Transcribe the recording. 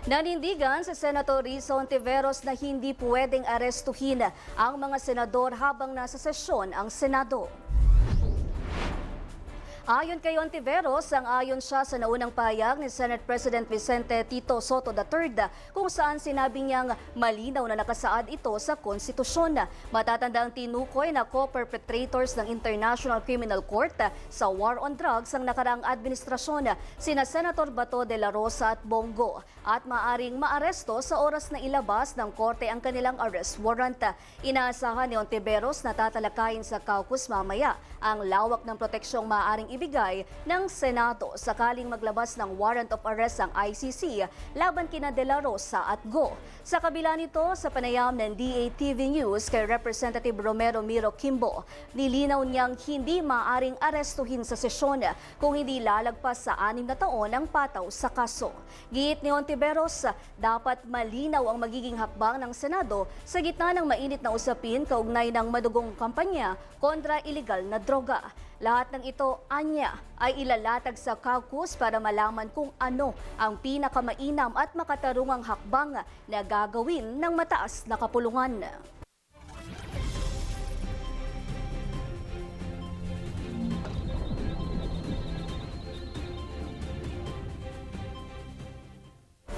Nanindigan sa Senator Risa Hontiveros na hindi pwedeng arestuhin ang mga senador habang nasa sesyon ang Senado. Ayon kay Hontiveros, sang-ayon siya sa naunang pahayag ni Senate President Vicente Tito Soto III kung saan sinabi niyang malinaw na nakasaad ito sa konstitusyon. Matatanda ang tinukoy na co-perpetrators ng International Criminal Court sa War on Drugs ang nakaraang administrasyon, sina Senator Bato de la Rosa at Bongo, at maaring maaresto sa oras na ilabas ng korte ang kanilang arrest warrant. Inaasahan ni Hontiveros na tatalakayin sa caucus mamaya ang lawak ng proteksyong maaaring ibigay ng Senado sakaling maglabas ng warrant of arrest ang ICC laban kina De La Rosa at Go. Sa kabila nito, sa panayam ng DATV News kay Representative Romero Miro Kimbo, nilinaw niyang hindi maaring arestuhin sa sesyon kung hindi lalagpas sa 6 na taon ang pataw sa kaso. Giit ni Hontiveros, dapat malinaw ang magiging hakbang ng Senado sa gitna ng mainit na usapin kaugnay ng madugong kampanya kontra iligal na droga. Lahat ng ito, anya, ay ilalatag sa caucus para malaman kung ano ang pinakamainam at makatarungang hakbang na gagawin ng mataas na kapulungan.